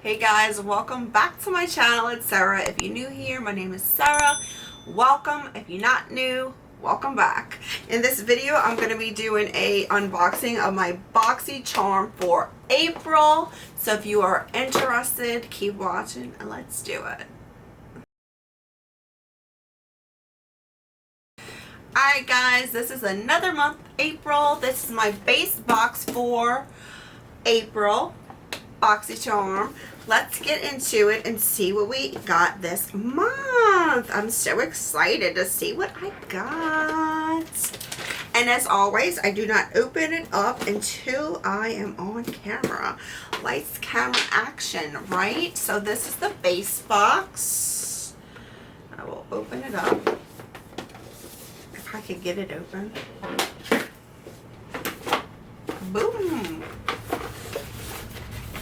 Hey guys, welcome back to my channel. It's Sarah. If you're new here, my name is Sarah. Welcome. If you're not new, welcome back. In this video, I'm going to be doing a unboxing of my Boxycharm for April. So if you are interested, keep watching and let's do it. Alright guys, this is another month, April. This is my base box for April. Boxycharm. Let's get into it and see what we got this month. I'm so excited to see what I got. And as always, I do not open it up until I am on camera. Lights, camera, action, right? So this is the base box. I will open it up. If I could get it open. Boom.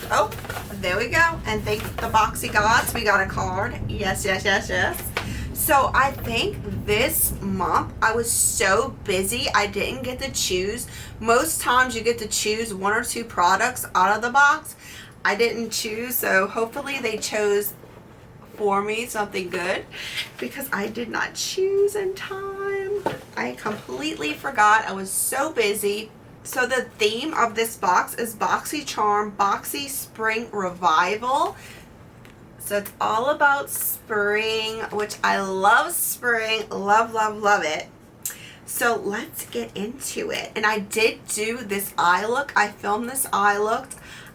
Oh, there we go. And thank the Boxy gods, we got a card. Yes, yes, yes, yes. So I think this month I was so busy I didn't get to choose. Most times you get to choose one or two products out of the box. I didn't choose, so hopefully they chose for me something good because I did not choose in time. I completely forgot. I was so busy. So the theme of this box is Boxycharm Boxy Spring Revival. So it's all about spring, which I love spring. Love, love, love it. So let's get into it. And I did do this eye look. I filmed this eye look.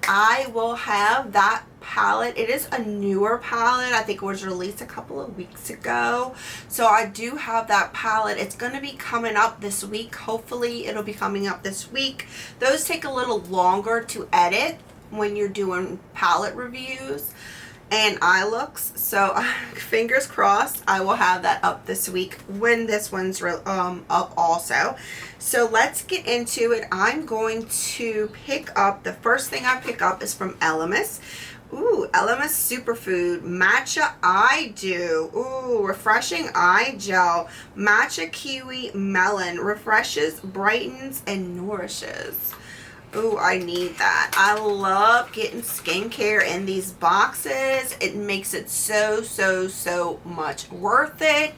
I will have that palette. It is a newer palette. I think it was released a couple of weeks ago. So I do have that palette. It's going to be coming up this week. Hopefully it'll be coming up this week. Those take a little longer to edit when you're doing palette reviews and eye looks. So fingers crossed I will have that up this week when this one's up also. So let's get into it. I'm going to pick up, the first thing I pick up is from Elemis. Ooh, Elemis Superfood Matcha Eye Dew. Ooh, refreshing eye gel. Matcha kiwi melon refreshes, brightens, and nourishes. Ooh, I need that. I love getting skincare in these boxes. It makes it so much worth it.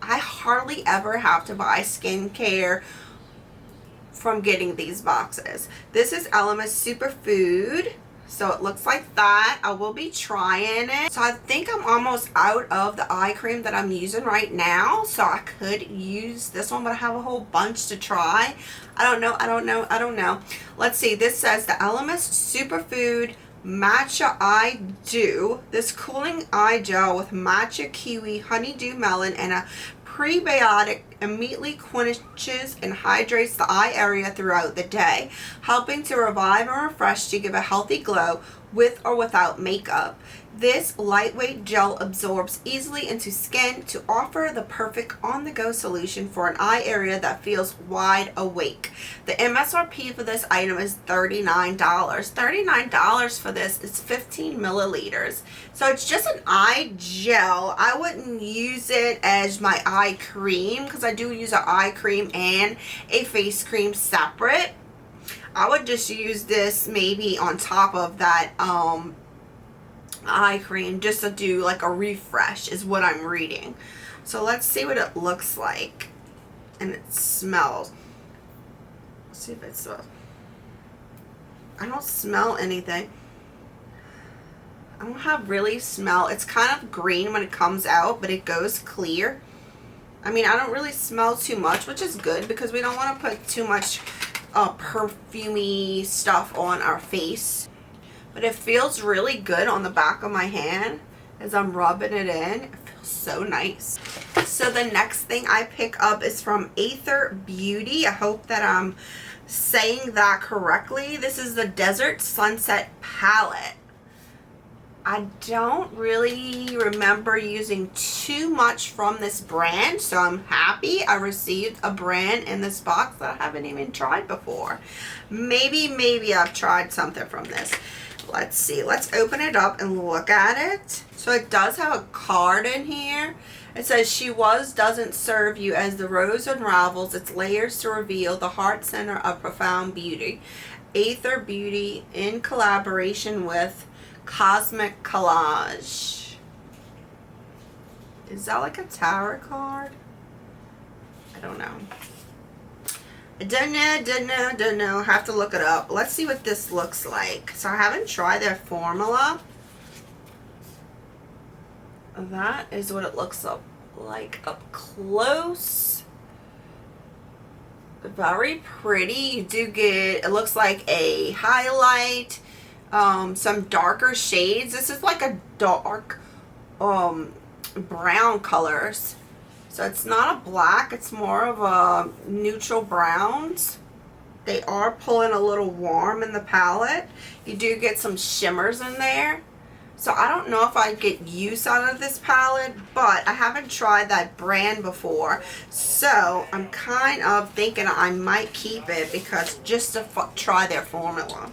I hardly ever have to buy skincare from getting these boxes. This is Elemis Superfood. So it looks like that. I will be trying it. So I think I'm almost out of the eye cream that I'm using right now. So I could use this one, but I have a whole bunch to try. I don't know. Let's see. This says the Elemis Superfood Matcha Eye Dew. This cooling eye gel with matcha kiwi, honeydew melon, and a prebiotic immediately quenches and hydrates the eye area throughout the day, helping to revive and refresh to give a healthy glow with or without makeup. This lightweight gel absorbs easily into skin to offer the perfect on-the-go solution for an eye area that feels wide awake. The MSRP for this item is $39. $39 for this is 15 milliliters. So it's just an eye gel. I wouldn't use it as my eye cream because I do use an eye cream and a face cream separate. I would just use this maybe on top of that eye cream just to do like a refresh is what I'm reading. So let's see what it looks like and it smells. Let's see if it smells. I don't smell anything. I don't have really smell. It's kind of green when it comes out, but it goes clear. I mean, I don't really smell too much, which is good because we don't want to put too much perfumey stuff on our face. But it feels really good on the back of my hand as I'm rubbing it in. It feels so nice. So the next thing I pick up is from Aether Beauty. I hope that I'm saying that correctly. This is the Desert Sunset Palette. I don't really remember using too much from this brand, so I'm happy I received a brand in this box that I haven't even tried before. Maybe I've tried something from this. Let's see. Let's open it up and look at it. So it does have a card in here. It says, she doesn't serve you as the rose unravels its layers to reveal the heart center of profound beauty. Aether Beauty in collaboration with Cosmic Collage. Is that like a tarot card? I don't know. I don't know. Have to look it up. Let's see what this looks like. So I haven't tried their formula. That is what it looks like up close. Very pretty. You do get, it looks like a highlight, some darker shades. This is like a dark brown colors. So it's not a black, it's more of a neutral browns. They are pulling a little warm in the palette. You do get some shimmers in there. So I don't know if I get use out of this palette, but I haven't tried that brand before. So I'm kind of thinking I might keep it because just to try their formula.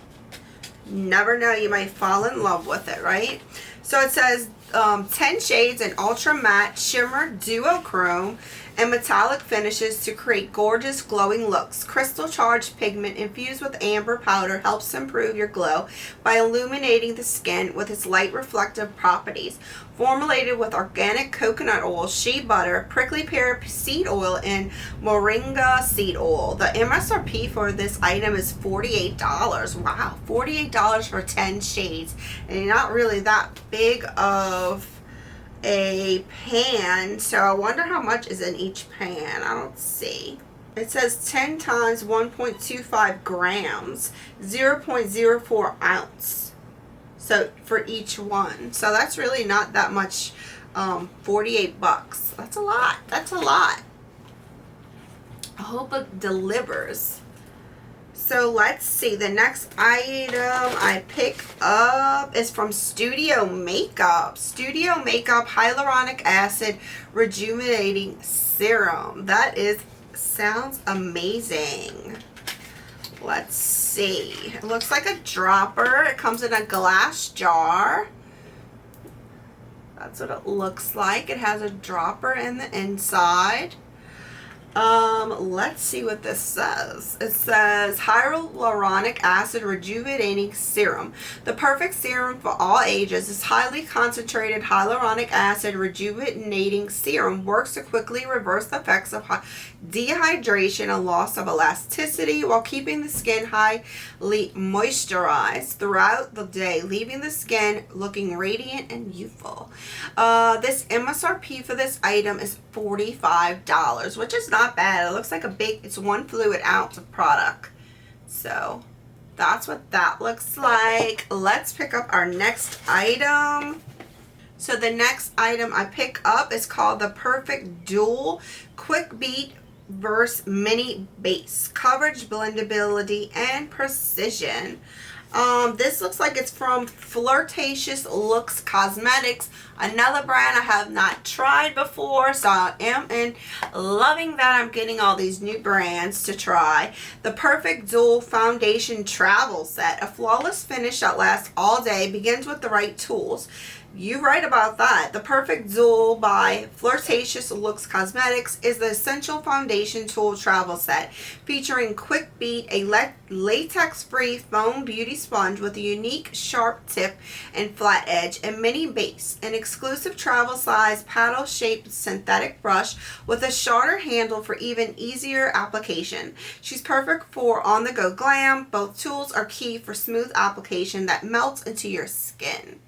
Never know, you might fall in love with it, right? So it says 10 shades in ultra matte shimmer duochrome and metallic finishes to create gorgeous glowing looks. Crystal charged pigment infused with amber powder helps improve your glow by illuminating the skin with its light reflective properties. Formulated with organic coconut oil, shea butter, prickly pear seed oil, and moringa seed oil. The MSRP for this item is $48. Wow, $48 for 10 shades. And not really that big of a pan, so I wonder how much is in each pan. I don't see. It says 10 times 1.25 grams, 0.04 ounce. So for each one. So that's really not that much. 48 bucks. That's a lot. That's a lot. I hope it delivers. So let's see. The next item I pick up is from Studio Makeup. Studio Makeup Hyaluronic Acid Rejuvenating Serum. That sounds amazing. Let's see. It looks like a dropper. It comes in a glass jar. That's what it looks like. It has a dropper in the inside. Let's see what this says. It says Hyaluronic Acid Rejuvenating Serum. The perfect serum for all ages. This highly concentrated hyaluronic acid rejuvenating serum works to quickly reverse the effects of dehydration and loss of elasticity while keeping the skin highly moisturized throughout the day, leaving the skin looking radiant and youthful. This MSRP for this item is $45, which is not bad. It looks like it's 1 fluid ounce of product. So that's what that looks like. Let's pick up our next item. So the next item I pick up is called the Perfect Dual Quick Beat Verse Mini Base. Coverage, blendability, and precision. This looks like it's from Flirtatious Looks Cosmetics, another brand I have not tried before, so I am loving that I'm getting all these new brands to try. The Perfect Dual Foundation Travel Set, a flawless finish that lasts all day, begins with the right tools. You're right about that. The Perfect Dual by Flirtatious Looks Cosmetics is the essential foundation tool travel set featuring Quick Beat, a latex-free foam beauty sponge with a unique sharp tip and flat edge, and mini base, an exclusive travel size paddle-shaped synthetic brush with a shorter handle for even easier application. She's perfect for on-the-go glam. Both tools are key for smooth application that melts into your skin.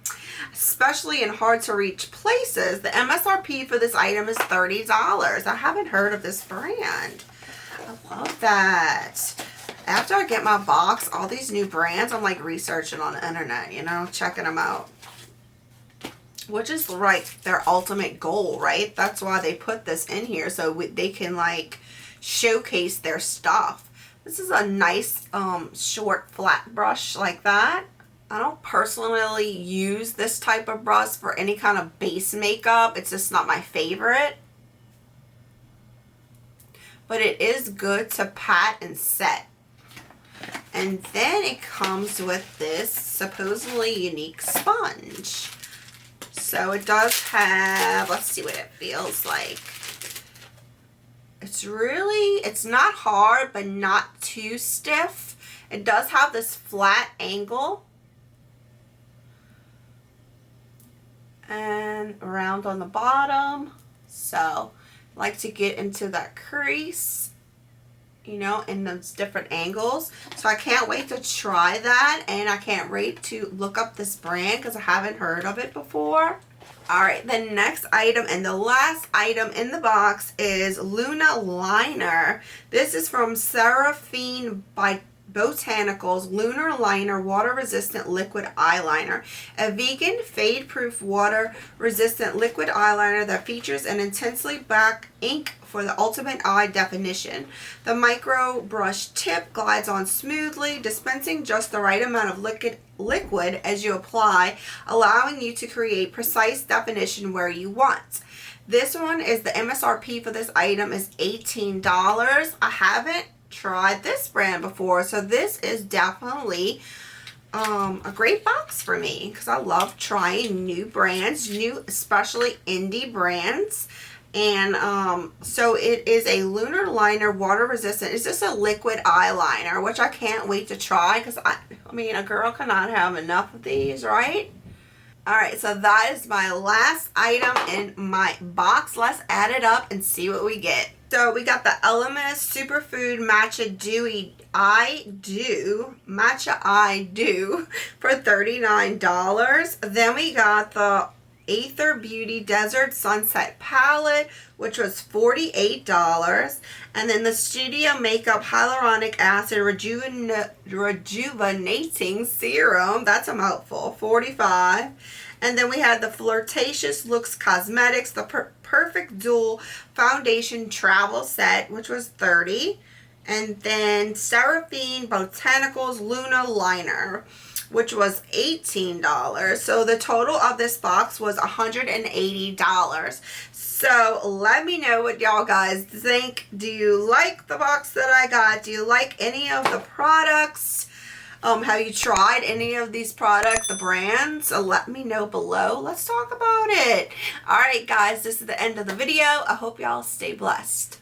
Especially in hard to reach places. The MSRP for this item is $30. I haven't heard of this brand. I love that. After I get my box, all these new brands, I'm like researching on the internet, you know, checking them out. Which is like their ultimate goal, right? That's why they put this in here, so they can like showcase their stuff. This is a nice short flat brush like that. I don't personally use this type of brush for any kind of base makeup. It's just not my favorite. But it is good to pat and set. And then it comes with this supposedly unique sponge. So it does have, let's see what it feels like. It's not hard, but not too stiff. It does have this flat angle. one round on the bottom. So I like to get into that crease, you know, in those different angles. So I can't wait to try that, and I can't wait to look up this brand because I haven't heard of it before. Alright, the next item and the last item in the box is Luna Liner. This is from Sarah-HYAJKIHU Botanicals Lunar Liner Water Resistant Liquid Eyeliner. A vegan, fade-proof, water-resistant liquid eyeliner that features an intensely black ink for the ultimate eye definition. The micro brush tip glides on smoothly, dispensing just the right amount of liquid as you apply, allowing you to create precise definition where you want. This one is the MSRP for this item is $18. I haven't tried this brand before, so this is definitely a great box for me because I love trying new brands, especially indie brands. And so it is a Lunar Liner water resistant. It's just a liquid eyeliner, which I can't wait to try because I mean, a girl cannot have enough of these, right? Alright, so that is my last item in my box. Let's add it up and see what we get. So we got the Elemis Superfood Matcha Dewy Matcha Eye Dew for $39. Then we got the Aether Beauty Desert Sunset Palette, which was $48. And then the Studio Makeup Hyaluronic Acid Rejuvenating Serum, that's a mouthful, $45. And then we had the Flirtatious Looks Cosmetics, the Perfect Dual Foundation Travel Set, which was $30. And then Seraphine Botanicals Luna Liner, which was $18. So the total of this box was $180. So let me know what y'all guys think. Do you like the box that I got? Do you like any of the products? Have you tried any of these products, the brands? Let me know below. Let's talk about it. Alright guys, this is the end of the video. I hope y'all stay blessed.